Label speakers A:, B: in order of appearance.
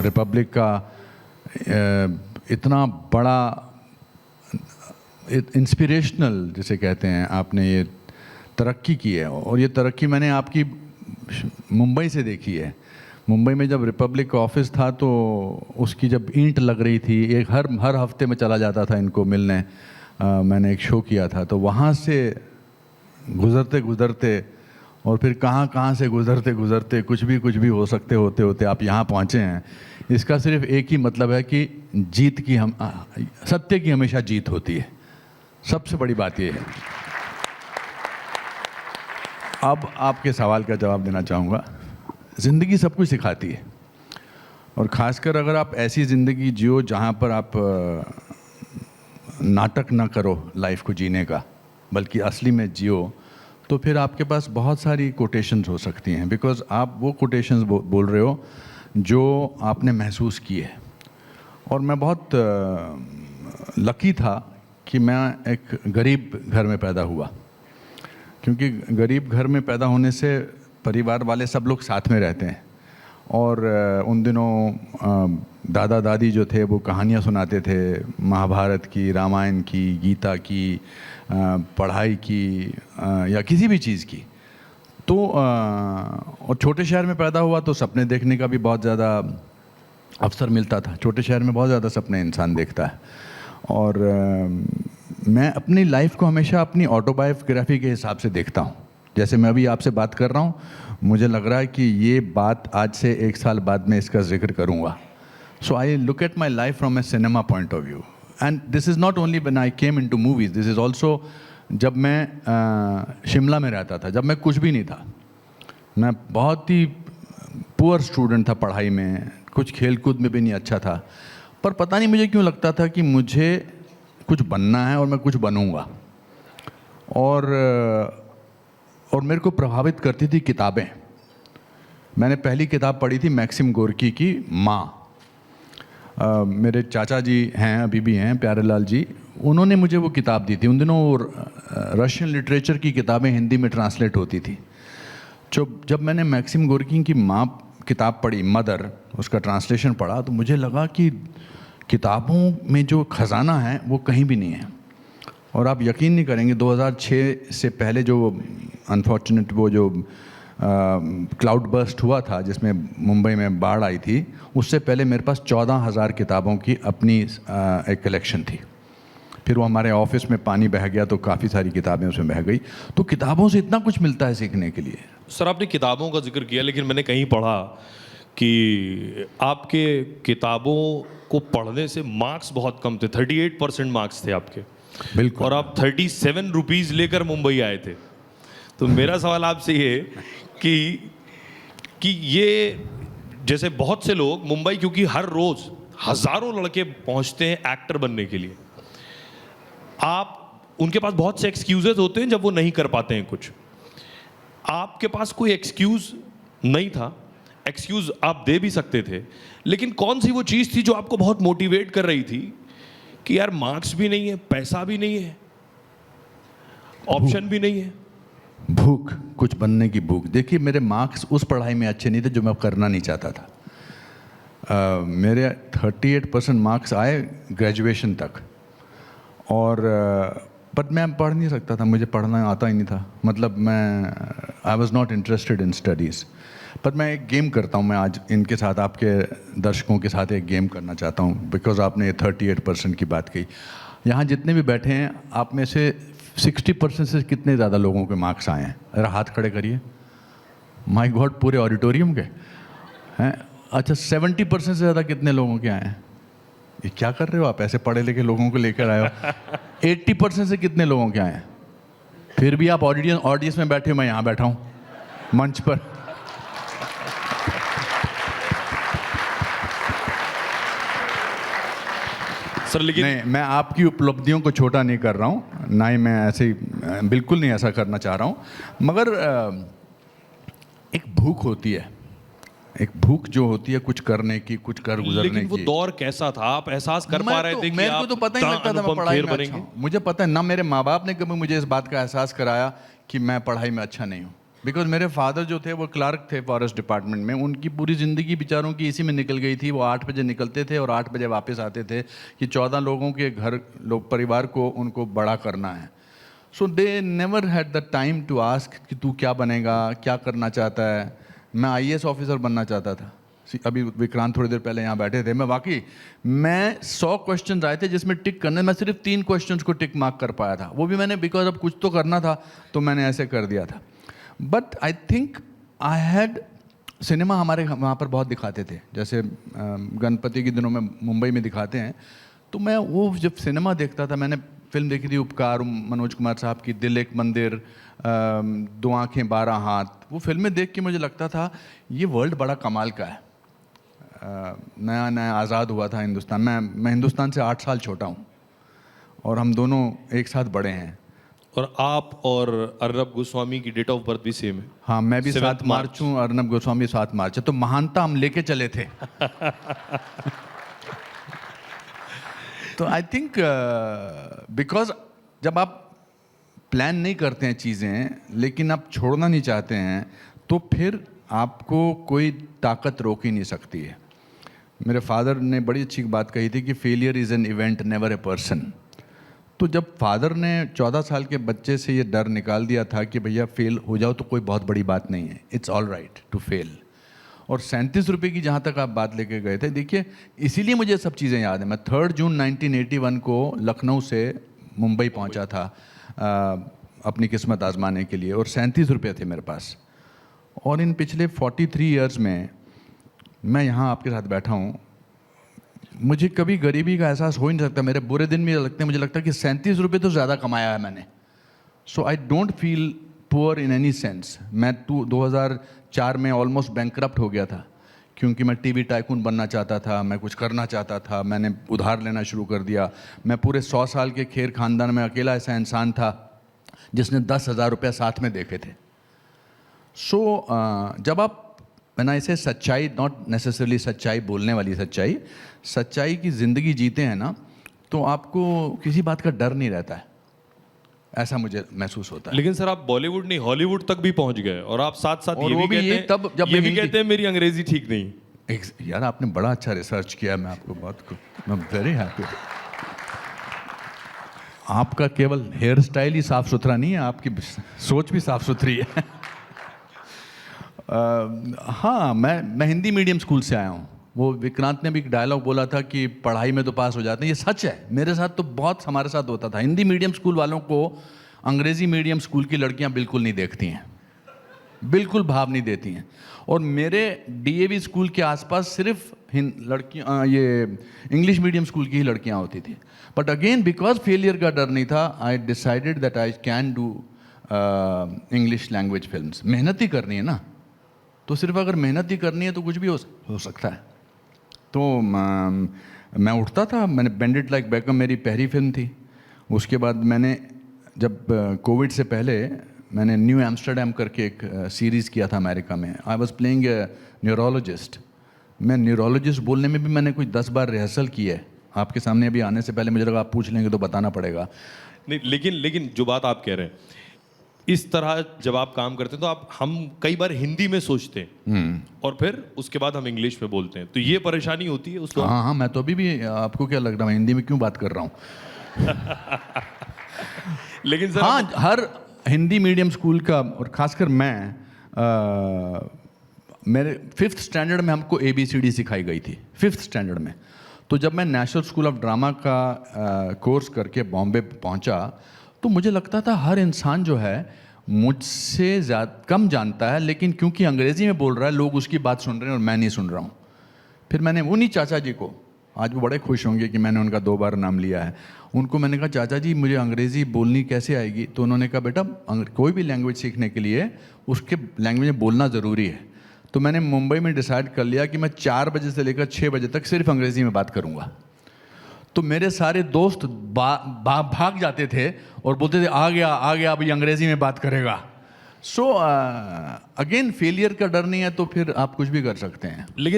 A: Republic का इतना बड़ा इंस्पिरेशनल जिसे कहते हैं आपने ये तरक्की की है, और ये तरक्की मैंने आपकी मुंबई से देखी है। मुंबई में जब रिपब्लिक का ऑफिस था तो उसकी जब ईंट लग रही थी, एक हर हफ्ते में चला जाता था इनको मिलने। मैंने एक शो किया था तो वहाँ से गुज़रते गुज़रते और फिर कहाँ से गुज़रते गुज़रते कुछ भी हो सकते होते होते आप यहाँ पहुँचे हैं। इसका सिर्फ एक ही मतलब है कि जीत की सत्य की हमेशा जीत होती है। सबसे बड़ी बात ये है। अब आपके सवाल का जवाब देना चाहूँगा। ज़िंदगी सब कुछ सिखाती है, और ख़ासकर अगर आप ऐसी ज़िंदगी जियो जहाँ पर आप नाटक ना करो लाइफ को जीने का, बल्कि असली में जियो, तो फिर आपके पास बहुत सारी कोटेशंस हो सकती हैं। बिकॉज़ आप वो कोटेशंस बोल रहे हो जो आपने महसूस की है। और मैं बहुत लकी था कि मैं एक गरीब घर में पैदा हुआ, क्योंकि गरीब घर में पैदा होने से परिवार वाले सब लोग साथ में रहते हैं। और उन दिनों दादा दादी जो थे वो कहानियाँ सुनाते थे, महाभारत की, रामायण की, गीता की, पढ़ाई की या किसी भी चीज़ की। तो और छोटे शहर में पैदा हुआ तो सपने देखने का भी बहुत ज़्यादा अवसर मिलता था। छोटे शहर में बहुत ज़्यादा सपने इंसान देखता है। और मैं अपनी लाइफ को हमेशा अपनी ऑटोबायोग्राफी के हिसाब से देखता हूँ। जैसे मैं अभी आपसे बात कर रहा हूँ, मुझे लग रहा है कि ये बात आज से 1 साल बाद में इसका जिक्र करूँगा। So I look at my life from a cinema point of view, and this is not only when I came into movies, this is also जब मैं शिमला में रहता था, जब मैं कुछ भी नहीं था। मैं बहुत ही पुअर स्टूडेंट था पढ़ाई में, कुछ खेल कूद में भी नहीं अच्छा था, पर पता नहीं मुझे क्यों लगता था कि मुझे कुछ बनना है और मैं कुछ बनूंगा। और मेरे को प्रभावित करती थी किताबें। मैंने पहली किताब पढ़ी थी मैक्सिम गोर्की की माँ। मेरे चाचा जी हैं, अभी भी हैं, प्यारेलाल जी, उन्होंने मुझे वो किताब दी थी। उन दिनों रशियन लिटरेचर की किताबें हिंदी में ट्रांसलेट होती थी। जब मैंने मैक्सिम गोर्की की माँ किताब पढ़ी, मदर, उसका ट्रांसलेशन पढ़ा, तो मुझे लगा कि किताबों में जो ख़जाना है वो कहीं भी नहीं है। और आप यकीन नहीं करेंगे, 2006 से पहले जो अनफॉर्चुनेट वो जो क्लाउड बर्स्ट हुआ था जिसमें मुंबई में बाढ़ आई थी, उससे पहले मेरे पास 14,000 किताबों की अपनी एक कलेक्शन थी। फिर वो हमारे ऑफिस में पानी बह गया तो काफ़ी सारी किताबें उसमें बह गई। तो किताबों से इतना कुछ मिलता है सीखने के लिए।
B: सर, आपने किताबों का जिक्र किया, लेकिन मैंने कहीं पढ़ा कि आपके किताबों को पढ़ने से मार्क्स बहुत कम थे, 38% मार्क्स थे आपके।
A: बिल्कुल।
B: और आप 37 रुपीज़ लेकर मुंबई आए थे। तो मेरा सवाल आपसे ये कि ये जैसे बहुत से लोग मुंबई, क्योंकि हर रोज़ हज़ारों लड़के पहुंचते हैं एक्टर बनने के लिए, आप उनके पास बहुत से एक्सक्यूजेज होते हैं जब वो नहीं कर पाते हैं कुछ। आपके पास कोई एक्सक्यूज़ नहीं था, एक्सक्यूज़ आप दे भी सकते थे, लेकिन कौन सी वो चीज़ थी जो आपको बहुत मोटिवेट कर रही थी कि यार मार्क्स भी नहीं है, पैसा भी नहीं है, ऑप्शन भी नहीं है?
A: भूख, कुछ बनने की भूख। देखिए, मेरे मार्क्स उस पढ़ाई में अच्छे नहीं थे जो मैं करना नहीं चाहता था। मेरे 38% मार्क्स आए ग्रेजुएशन तक, और बट मैं पढ़ नहीं सकता था, मुझे पढ़ना आता ही नहीं था। मतलब I was not interested in studies. पर मैं एक गेम करता हूँ, मैं आज इनके साथ, आपके दर्शकों के साथ एक गेम करना चाहता हूँ, बिकॉज आपने 38% की बात कही। यहाँ जितने भी बैठे हैं, आप में से 60% से कितने ज़्यादा लोगों के मार्क्स आए हैं? अरे हाथ खड़े करिए। माय गॉड, पूरे ऑडिटोरियम के हैं? अच्छा, 70% से ज़्यादा कितने लोगों के आए हैं? ये क्या कर रहे हो आप? ऐसे पढ़े लिखे लोगों को लेकर आए हो। 80% से कितने लोगों के आए हैं? फिर भी आप ऑडियंस में बैठे हो, मैं यहाँ बैठा हूँ मंच पर।
B: सर, लेकिन
A: नहीं, मैं आपकी उपलब्धियों को छोटा नहीं कर रहा हूँ, ना ही मैं ऐसे, बिल्कुल नहीं ऐसा करना चाह रहा हूँ, मगर एक भूख होती है, एक भूख जो होती है कुछ करने की, कुछ कर गुजरने की।
B: लेकिन वो दौर कैसा था? आप एहसास कर पा रहे थे कि
A: मेरे को तो पता ही लगता था मैं पढ़ाई में अच्छा हूँ। मुझे पता है ना, मेरे माँ बाप ने कभी मुझे इस बात का एहसास कराया कि मैं पढ़ाई में अच्छा नहीं हूँ। बिकॉज मेरे फादर जो थे वो क्लार्क थे फॉरेस्ट डिपार्टमेंट में, उनकी पूरी ज़िंदगी बेचारों की इसी में निकल गई थी। वो 8 बजे निकलते थे और 8 बजे वापस आते थे कि 14 लोगों के घर लोग परिवार को उनको बड़ा करना है। So they never had the time to ask कि तू क्या बनेगा, क्या करना चाहता है। मैं IAS ऑफिसर बनना चाहता था। अभी विक्रांत थोड़ी देर पहले यहाँ बैठे थे, मैं 100 क्वेश्चन आए थे जिसमें टिक करने, मैं सिर्फ 3 क्वेश्चंस को टिक मार्क कर पाया था। वो भी मैंने बिकॉज अब कुछ तो करना था तो मैंने ऐसे कर दिया था। But I think I had cinema हमारे वहाँ पर बहुत दिखाते थे, जैसे गणपति के दिनों में मुंबई में दिखाते हैं। तो मैं वो जब सिनेमा देखता था, मैंने फिल्म देखी थी उपकार, मनोज कुमार साहब की, दिल एक मंदिर, 2 आँखें 12 हाथ। वो फिल्में देख के मुझे लगता था ये वर्ल्ड बड़ा कमाल का है। नया नया आज़ाद हुआ था हिंदुस्तान। मैं हिंदुस्तान से 8 साल छोटा हूँ और हम दोनों एक साथ बड़े हैं।
B: और आप और अर्नब गोस्वामी की डेट ऑफ बर्थ भी सेम है।
A: हाँ, मैं भी
B: 7
A: 7 मार्च हूँ, अर्नब गोस्वामी 7 मार्च है। तो महानता हम लेके चले थे। तो आई थिंक बिकॉज जब आप प्लान नहीं करते हैं चीज़ें, लेकिन आप छोड़ना नहीं चाहते हैं, तो फिर आपको कोई ताकत रोक ही नहीं सकती है। मेरे फादर ने बड़ी अच्छी बात कही थी कि failure is an event never a person. तो जब फादर ने 14 साल के बच्चे से ये डर निकाल दिया था कि भैया फेल हो जाओ तो कोई बहुत बड़ी बात नहीं है, it's all right to fail. और 37 रुपये की जहाँ तक आप बात लेके गए थे, देखिए इसीलिए मुझे सब चीज़ें याद है। मैं 3 जून 1981 को लखनऊ से मुंबई पहुँचा था अपनी किस्मत आजमाने के लिए, और 37 रुपये थे मेरे पास। और इन पिछले 43 ईयर्स में मैं यहाँ आपके साथ बैठा हूँ, मुझे कभी गरीबी का एहसास हो ही नहीं सकता। मेरे बुरे दिन में लगते हैं, मुझे लगता है कि 37 रुपये तो ज़्यादा कमाया है मैंने। So I don't feel poor in any sense. मैं 2004 में ऑलमोस्ट बैंकरप्ट हो गया था, क्योंकि मैं टीवी टाइकून बनना चाहता था, मैं कुछ करना चाहता था। मैंने उधार लेना शुरू कर दिया। मैं पूरे 100 साल के खेर खानदान में अकेला ऐसा इंसान था जिसने 10,000 रुपये साथ में देखे थे। सो जब आप, मैंने इसे सच्चाई, नॉट नेसेसरली सच्चाई बोलने वाली सच्चाई, सच्चाई की ज़िंदगी जीते हैं ना, तो आपको किसी बात का डर नहीं रहता है, ऐसा मुझे महसूस होता है।
B: लेकिन सर आप बॉलीवुड नहीं हॉलीवुड तक भी पहुंच गए, और आप साथ साथ
A: और
B: ये
A: वो
B: भी
A: भी
B: कहते
A: ये
B: हैं,
A: तब जब
B: ये
A: मैं
B: भी
A: हिंदी-
B: कहते हैं मेरी अंग्रेजी ठीक नहीं।
A: यार आपने बड़ा अच्छा रिसर्च किया, मैं आपको मैं वेरी हैप्पी। आपका केवल हेयर स्टाइल ही साफ सुथरा नहीं है, आपकी सोच भी साफ सुथरी है। हाँ, मैं हिंदी मीडियम स्कूल से आया हूँ। वो विक्रांत ने भी एक डायलॉग बोला था कि पढ़ाई में तो पास हो जाते हैं, ये सच है। मेरे साथ तो बहुत हमारे साथ होता था। हिंदी मीडियम स्कूल वालों को अंग्रेजी मीडियम स्कूल की लड़कियाँ बिल्कुल नहीं देखती हैं, बिल्कुल भाव नहीं देती हैं। और मेरे DAV स्कूल के आसपास सिर्फ लड़कियाँ, ये इंग्लिश मीडियम स्कूल की ही लड़कियाँ होती थी। बट अगेन बिकॉज फेलियर का डर नहीं था, I decided that I can do English language films. मेहनत ही करनी है ना, तो सिर्फ अगर मेहनत ही करनी है तो कुछ भी हो सकता है। तो मैं उठता था, मैंने बेंड इट लाइक बेकम मेरी पहली फिल्म थी। उसके बाद मैंने, जब कोविड से पहले मैंने न्यू एम्स्टर्डम करके एक सीरीज़ किया था अमेरिका में। I was playing a neurologist. मैं न्यूरोलॉजिस्ट बोलने में भी मैंने कुछ 10 बार रिहर्सल की है। आपके सामने अभी आने से पहले मुझे लगा आप पूछ लेंगे तो बताना पड़ेगा।
B: नहीं, लेकिन जो बात आप कह रहे हैं, इस तरह जब आप काम करते हैं तो हम कई बार हिंदी में सोचते हैं और फिर उसके बाद हम इंग्लिश में बोलते हैं, तो ये परेशानी होती है उसको।
A: हाँ, मैं तो अभी भी, आपको क्या लग रहा है मैं हिंदी में क्यों बात कर रहा हूँ?
B: लेकिन सर
A: हाँ, हर हिंदी मीडियम स्कूल का, और ख़ासकर मैं, मेरे 5th स्टैंडर्ड में हमको ABCD सिखाई गई थी, 5th स्टैंडर्ड में। तो जब मैं नेशनल स्कूल ऑफ ड्रामा का कोर्स करके बॉम्बे पहुंचा, तो मुझे लगता था हर इंसान जो है मुझसे ज़्यादा कम जानता है, लेकिन क्योंकि अंग्रेज़ी में बोल रहा है लोग उसकी बात सुन रहे हैं और मैं नहीं सुन रहा हूँ। फिर मैंने उन्हीं चाचा जी को, आज वो बड़े खुश होंगे कि मैंने उनका 2 बार नाम लिया है, उनको मैंने कहा चाचा जी मुझे अंग्रेज़ी बोलनी कैसे आएगी? तो उन्होंने कहा बेटा कोई भी लैंग्वेज सीखने के लिए उसके लैंग्वेज में बोलना ज़रूरी है। तो मैंने मुंबई में डिसाइड कर लिया कि मैं 4 बजे से लेकर 6 बजे तक सिर्फ अंग्रेज़ी में बात करूँगा। तो मेरे सारे दोस्त भाग जाते थे और बोलते थे आ गया अभी अंग्रेज़ी में बात करेगा। सो अगेन फेलियर का डर नहीं है तो फिर आप कुछ भी कर सकते हैं।
B: लेकिन